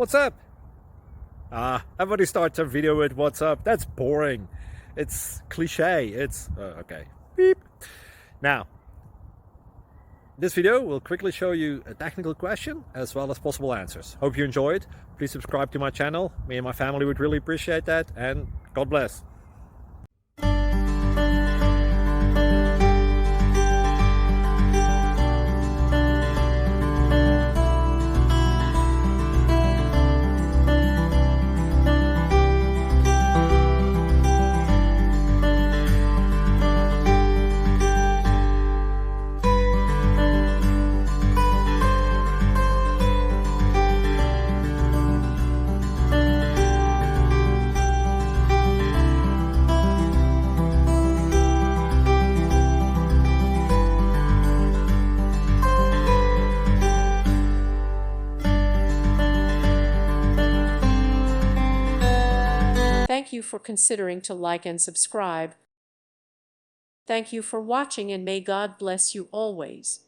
What's up? Everybody starts a video with what's up. That's boring. It's cliche. It's okay. Beep. Now, this video will quickly show you a technical question as well as possible answers. Hope you enjoyed. Please subscribe to my channel. Me and my family would really appreciate that, and God bless. Thank you for considering to like and subscribe. Thank you for watching, and may God bless you always.